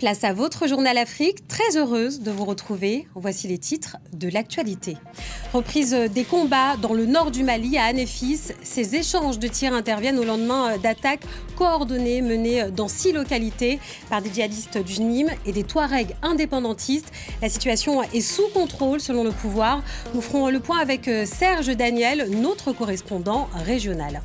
Place à votre journal Afrique, très heureuse de vous retrouver. Voici les titres de l'actualité. Reprise des combats dans le nord du Mali, à Anéfis. Ces échanges de tirs interviennent au lendemain d'attaques coordonnées menées dans 6 localités par des djihadistes du JNIM et des Touaregs indépendantistes. La situation est sous contrôle selon le pouvoir. Nous ferons le point avec Serge Daniel, notre correspondant régional.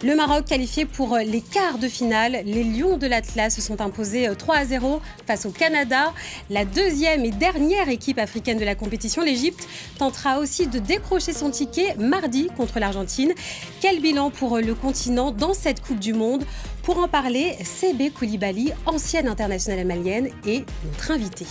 Le Maroc qualifié pour les quarts de finale. Les Lions de l'Atlas se sont imposés 3-0 face au Canada. La deuxième et dernière équipe africaine de la compétition, l'Égypte, tentera aussi de décrocher son ticket mardi contre l'Argentine. Quel bilan pour le continent dans cette Coupe du Monde? Pour en parler, Sébé Koulibaly, ancienne internationale malienne, est notre invité.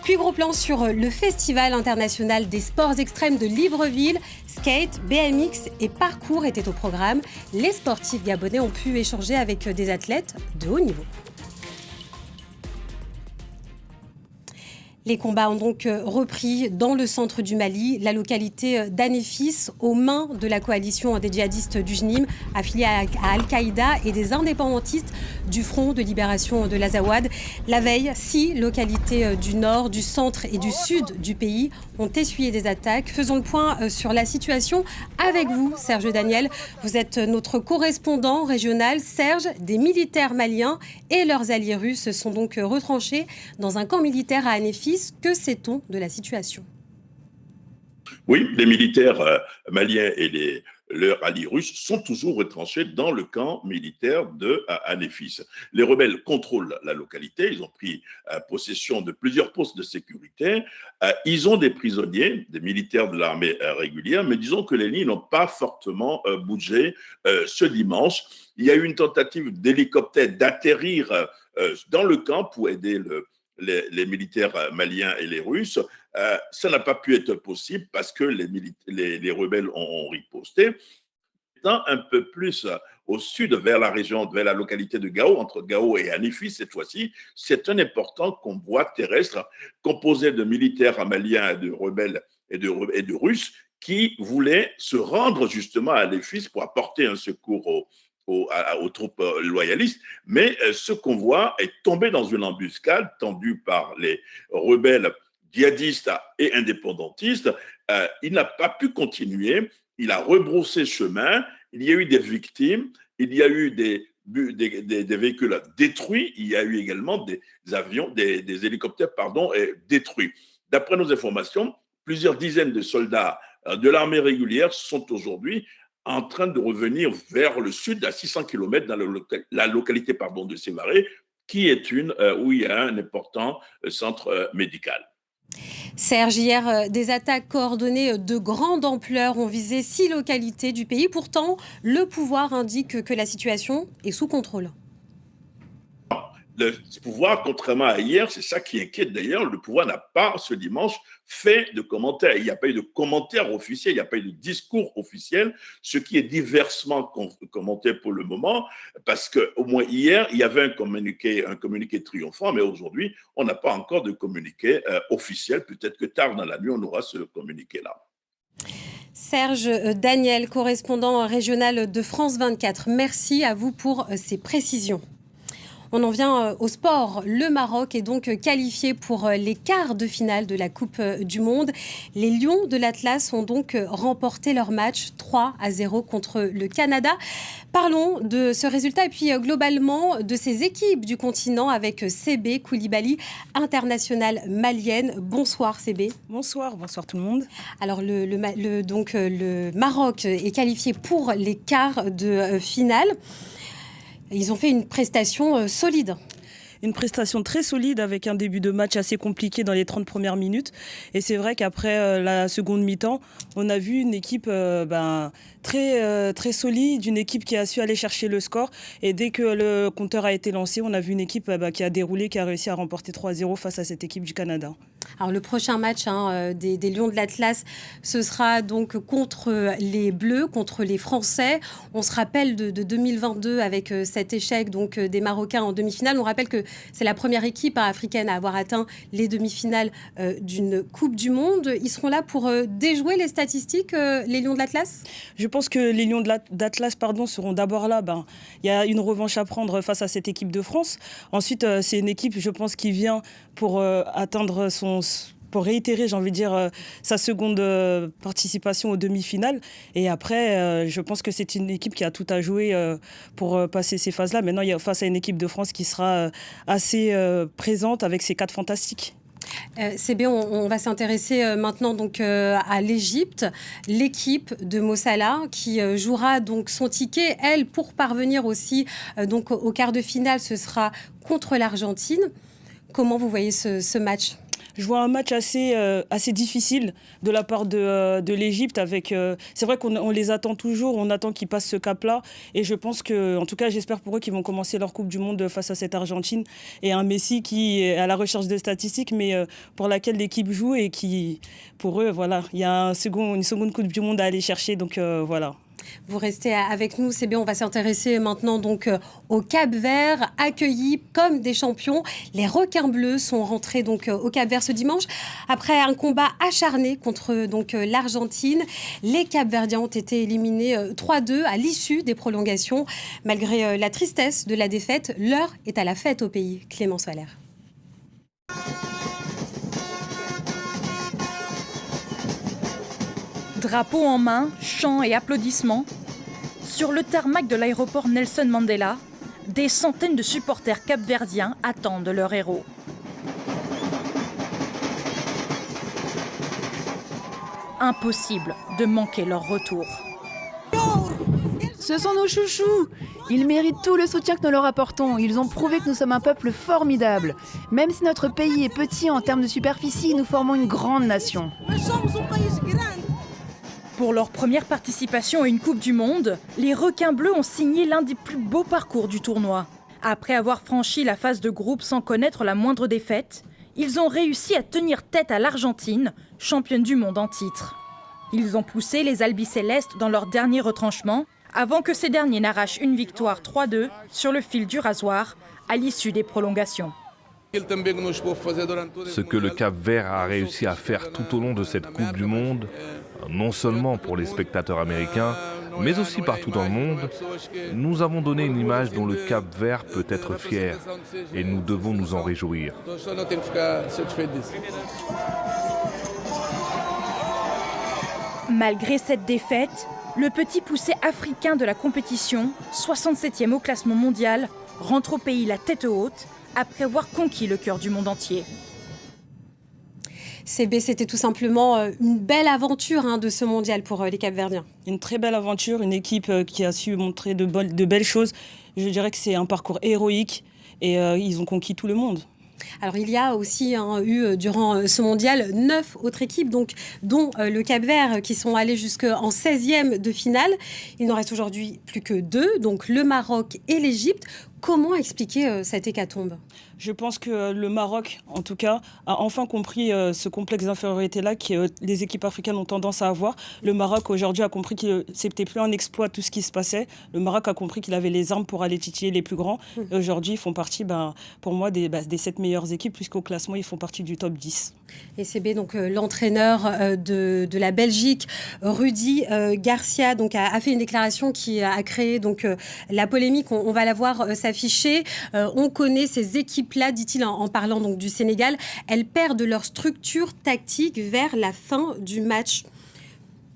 Puis gros plan sur le Festival international des sports extrêmes de Libreville. Skate, BMX et parcours étaient au programme. Les sportifs gabonais ont pu échanger avec des athlètes de haut niveau. Les combats ont donc repris dans le centre du Mali, la localité d'Anéfis, aux mains de la coalition des djihadistes du JNIM, affiliés à Al-Qaïda et des indépendantistes du Front de libération de l'Azawad. La veille, 6 localités du nord, du centre et du sud du pays ont essuyé des attaques. Faisons le point sur la situation avec vous, Serge Daniel. Vous êtes notre correspondant régional. Serge, des militaires maliens et leurs alliés russes sont donc retranchés dans un camp militaire à Anéfis. Que sait-on de la situation? Oui, les militaires maliens et leurs alliés russes sont toujours retranchés dans le camp militaire de Anéfis. Les rebelles contrôlent la localité, ils ont pris possession de plusieurs postes de sécurité, ils ont des prisonniers, des militaires de l'armée régulière, mais disons que les lignes n'ont pas fortement bougé ce dimanche. Il y a eu une tentative d'hélicoptère d'atterrir dans le camp pour aider les militaires maliens et les Russes. Ça n'a pas pu être possible parce que les rebelles ont riposté. Un peu plus au sud, vers la région, vers la localité de Gao, entre Gao et Anéfis cette fois-ci, c'est un important convoi terrestre composé de militaires maliens, de rebelles et de Russes qui voulaient se rendre justement à Anéfis pour apporter un secours aux troupes loyalistes, mais ce convoi est tombé dans une embuscade tendue par les rebelles djihadistes et indépendantistes. Il n'a pas pu continuer, il a rebroussé chemin, il y a eu des victimes, il y a eu des véhicules détruits, il y a eu également des avions, des hélicoptères, détruits. D'après nos informations, plusieurs dizaines de soldats de l'armée régulière sont aujourd'hui en train de revenir vers le sud, à 600 km dans la localité de Sévaré, qui est où il y a un important centre médical. Serge, hier, des attaques coordonnées de grande ampleur ont visé 6 localités du pays. Pourtant, le pouvoir indique que la situation est sous contrôle. Le pouvoir, contrairement à hier, c'est ça qui inquiète d'ailleurs, le pouvoir n'a pas ce dimanche fait de commentaires. Il n'y a pas eu de commentaires officiels, il n'y a pas eu de discours officiel, ce qui est diversement commenté pour le moment, parce qu'au moins hier, il y avait un communiqué triomphant, mais aujourd'hui, on n'a pas encore de communiqué officiel. Peut-être que tard dans la nuit, on aura ce communiqué-là. Serge Daniel, correspondant régional de France 24, merci à vous pour ces précisions. On en vient au sport. Le Maroc est donc qualifié pour les quarts de finale de la Coupe du Monde. Les Lions de l'Atlas ont donc remporté leur match 3-0 contre le Canada. Parlons de ce résultat et puis globalement de ces équipes du continent avec Sébé Koulibaly, internationale malienne. Bonsoir Sébé. Bonsoir tout le monde. Alors le Maroc est qualifié pour les quarts de finale. Ils ont fait une prestation solide. Une prestation très solide avec un début de match assez compliqué dans les 30 premières minutes. Et c'est vrai qu'après la seconde mi-temps, on a vu une équipe très solide, une équipe qui a su aller chercher le score. Et dès que le compteur a été lancé, on a vu une équipe qui a déroulé, qui a réussi à remporter 3-0 face à cette équipe du Canada. Alors le prochain match des Lions de l'Atlas, ce sera donc contre les Bleus, contre les Français. On se rappelle de 2022 avec cet échec donc des Marocains en demi-finale. On rappelle que c'est la première équipe africaine à avoir atteint les demi-finales d'une Coupe du Monde. Ils seront là pour déjouer les statistiques, les Lions de l'Atlas ? Je pense que les Lions d'Atlas seront d'abord là. Il y a une revanche à prendre face à cette équipe de France. Ensuite, c'est une équipe, je pense, qui vient pour pour réitérer, j'ai envie de dire, sa seconde participation aux demi-finales. Et après, je pense que c'est une équipe qui a tout à jouer pour passer ces phases-là. Maintenant, il y a face à une équipe de France qui sera assez présente avec ses 4 fantastiques. CB, on va s'intéresser maintenant donc à l'Égypte, l'équipe de Mo Salah qui jouera donc son ticket. Elle, pour parvenir aussi donc au quart de finale, ce sera contre l'Argentine. Comment vous voyez ce match ? Je vois un match assez difficile de la part de l'Égypte. C'est vrai qu'on les attend toujours, on attend qu'ils passent ce cap-là. Et je pense en tout cas, j'espère pour eux qu'ils vont commencer leur Coupe du Monde face à cette Argentine. Et un Messi qui est à la recherche de statistiques, mais pour laquelle l'équipe joue et qui, pour eux, voilà, il y a une seconde Coupe du Monde à aller chercher. Donc voilà. Vous restez avec nous, c'est bien. On va s'intéresser maintenant donc au Cap-Vert, accueillis comme des champions. Les requins bleus sont rentrés donc au Cap-Vert ce dimanche après un combat acharné contre donc l'Argentine. Les Cap-Verdiens ont été éliminés 3-2 à l'issue des prolongations. Malgré la tristesse de la défaite, l'heure est à la fête au pays. Clémence Valère. Drapeau en main, chants et applaudissements. Sur le tarmac de l'aéroport Nelson Mandela, des centaines de supporters capverdiens attendent leur héros. Impossible de manquer leur retour. Ce sont nos chouchous. Ils méritent tout le soutien que nous leur apportons. Ils ont prouvé que nous sommes un peuple formidable. Même si notre pays est petit en termes de superficie, nous formons une grande nation. Pour leur première participation à une Coupe du Monde, les requins bleus ont signé l'un des plus beaux parcours du tournoi. Après avoir franchi la phase de groupe sans connaître la moindre défaite, ils ont réussi à tenir tête à l'Argentine, championne du monde en titre. Ils ont poussé les albicélestes dans leur dernier retranchement avant que ces derniers n'arrachent une victoire 3-2 sur le fil du rasoir à l'issue des prolongations. Ce que le Cap-Vert a réussi à faire tout au long de cette Coupe du Monde, non seulement pour les spectateurs américains, mais aussi partout dans le monde, nous avons donné une image dont le Cap-Vert peut être fier et nous devons nous en réjouir. Malgré cette défaite, le petit poussé africain de la compétition, 67e au classement mondial, rentre au pays la tête haute après avoir conquis le cœur du monde entier. CB, c'était tout simplement une belle aventure de ce mondial pour les Capverdiens. Une très belle aventure, une équipe qui a su montrer de belles choses. Je dirais que c'est un parcours héroïque et ils ont conquis tout le monde. Alors, il y a aussi eu, durant ce mondial, 9 autres équipes, donc, dont le Cap-Vert, qui sont allées jusqu'en 16e de finale. Il n'en reste aujourd'hui plus que 2, donc le Maroc et l'Égypte. Comment expliquer cette hécatombe ? Je pense que le Maroc, en tout cas, a enfin compris ce complexe d'infériorité-là que les équipes africaines ont tendance à avoir. Le Maroc, aujourd'hui, a compris que c'était plus un exploit tout ce qui se passait. Le Maroc a compris qu'il avait les armes pour aller titiller les plus grands. Et aujourd'hui, ils font partie, pour moi, des 7 meilleures équipes, puisqu'au classement, ils font partie du top 10. Et CB, donc l'entraîneur de la Belgique, Rudy Garcia, donc, a fait une déclaration qui a créé donc, la polémique. On va la voir s'afficher. On connaît ces équipes-là, dit-il en parlant donc, du Sénégal. Elles perdent leur structure tactique vers la fin du match.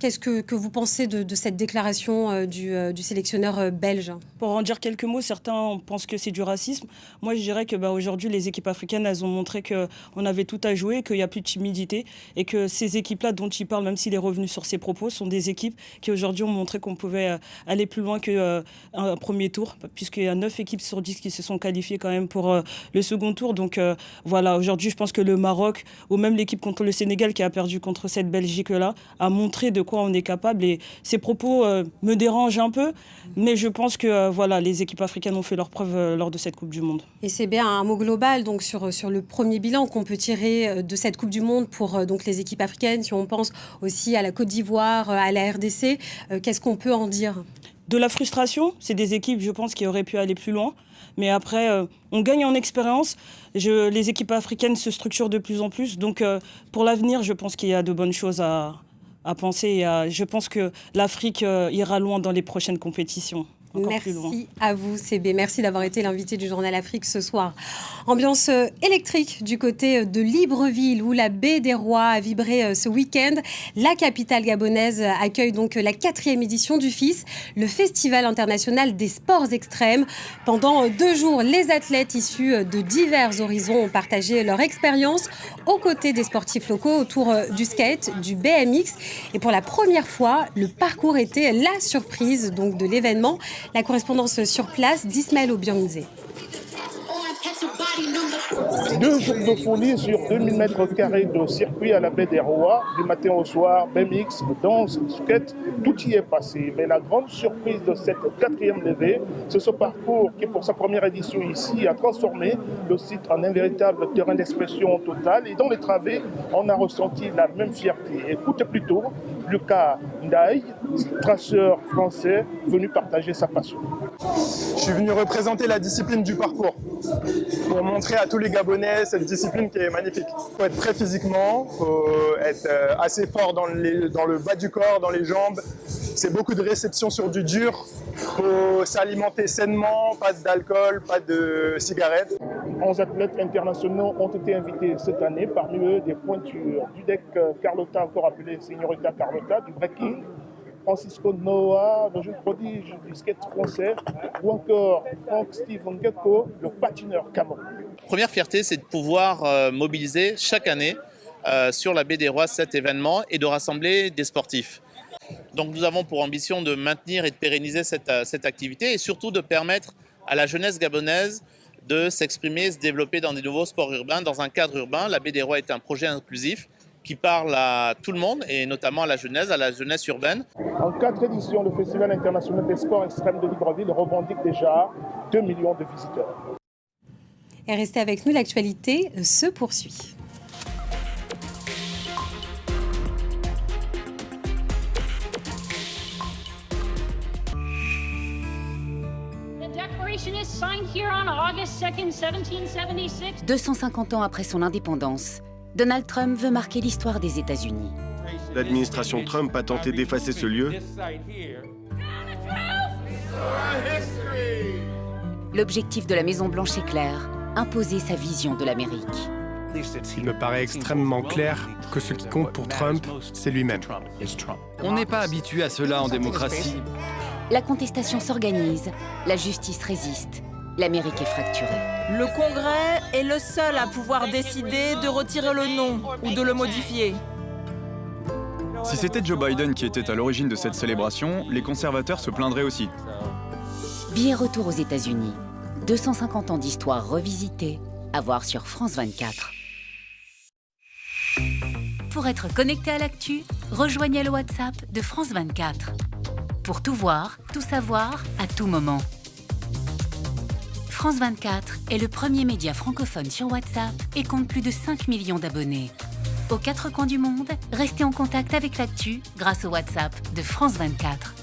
Qu'est-ce que vous pensez de cette déclaration du sélectionneur belge ? Pour en dire quelques mots, certains pensent que c'est du racisme. Moi, je dirais que aujourd'hui, les équipes africaines, elles ont montré qu'on avait tout à jouer, qu'il n'y a plus de timidité et que ces équipes-là dont il parle, même s'il est revenu sur ses propos, sont des équipes qui aujourd'hui ont montré qu'on pouvait aller plus loin qu'un premier tour, puisqu'il y a 9 équipes sur 10 qui se sont qualifiées quand même pour le second tour. Donc voilà, aujourd'hui, je pense que le Maroc, ou même l'équipe contre le Sénégal qui a perdu contre cette Belgique-là, a montré de quoi quoi on est capable. Et ces propos me dérangent un peu, mais je pense que voilà, les équipes africaines ont fait leurs preuves lors de cette Coupe du Monde. Et c'est bien un mot global donc sur le premier bilan qu'on peut tirer de cette Coupe du Monde pour donc les équipes africaines. Si on pense aussi à la Côte d'Ivoire, à la RDC, qu'est-ce qu'on peut en dire ? De la frustration, c'est des équipes, je pense, qui auraient pu aller plus loin. Mais après, on gagne en expérience. Les équipes africaines se structurent de plus en plus. Donc, pour l'avenir, je pense qu'il y a de bonnes choses à penser. Je pense que l'Afrique ira loin dans les prochaines compétitions. Merci à vous, CB. Merci d'avoir été l'invité du Journal Afrique ce soir. Ambiance électrique du côté de Libreville, où la baie des Rois a vibré ce week-end. La capitale gabonaise accueille donc la 4e édition du FIS, le Festival international des sports extrêmes. Pendant 2 jours, les athlètes issus de divers horizons ont partagé leur expérience aux côtés des sportifs locaux autour du skate, du BMX. Et pour la première fois, le parcours était la surprise donc, de l'événement. La correspondance sur place d'Ismaël Obiangze. 2 jours de folie sur 2000 mètres carrés de circuit à la baie des Rois, du matin au soir, BMX, danse, skate, tout y est passé. Mais la grande surprise de cette 4e levée, c'est ce parcours qui, pour sa première édition ici, a transformé le site en un véritable terrain d'expression total. Et dans les travées, on a ressenti la même fierté. Écoutez plutôt Lucas Ndaï, traceur français, venu partager sa passion. Je suis venu représenter la discipline du parcours pour montrer à tous les Gabonais cette discipline qui est magnifique. Il faut être prêt physiquement, il faut être assez fort dans le bas du corps, dans les jambes. C'est beaucoup de réception sur du dur. Il faut s'alimenter sainement, pas d'alcool, pas de cigarettes. 11 athlètes internationaux ont été invités cette année, parmi eux des pointures du deck Carlota, encore appelé Señorita Carlota, du breaking, Francisco Noah, le jeune prodige du skate français, ou encore Frank Steven Gecko, le patineur camerounais. Première fierté, c'est de pouvoir mobiliser chaque année sur la baie des Rois cet événement et de rassembler des sportifs. Donc nous avons pour ambition de maintenir et de pérenniser cette activité et surtout de permettre à la jeunesse gabonaise de s'exprimer, se développer dans des nouveaux sports urbains, dans un cadre urbain. La baie des Rois est un projet inclusif qui parle à tout le monde et notamment à la jeunesse urbaine. En 4 éditions, le Festival international des sports extrêmes de Libreville revendique déjà 2 millions de visiteurs. Et restez avec nous, l'actualité se poursuit. Signed here on August 2nd, 1776. 250 ans après son indépendance, Donald Trump veut marquer l'histoire des États-Unis. L'administration Trump a tenté d'effacer ce lieu. L'objectif de la Maison-Blanche est clair, imposer sa vision de l'Amérique. Il me paraît extrêmement clair que ce qui compte pour Trump, c'est lui-même. On n'est pas habitué à cela en démocratie. La contestation s'organise, la justice résiste, l'Amérique est fracturée. Le Congrès est le seul à pouvoir décider de retirer le nom ou de le modifier. Si c'était Joe Biden qui était à l'origine de cette célébration, les conservateurs se plaindraient aussi. Billet retour aux États-Unis. 250 ans d'histoire revisitée, à voir sur France 24. Pour être connecté à l'actu, rejoignez le WhatsApp de France 24. Pour tout voir, tout savoir, à tout moment. France 24 est le premier média francophone sur WhatsApp et compte plus de 5 millions d'abonnés. Aux 4 coins du monde, restez en contact avec l'actu grâce au WhatsApp de France 24.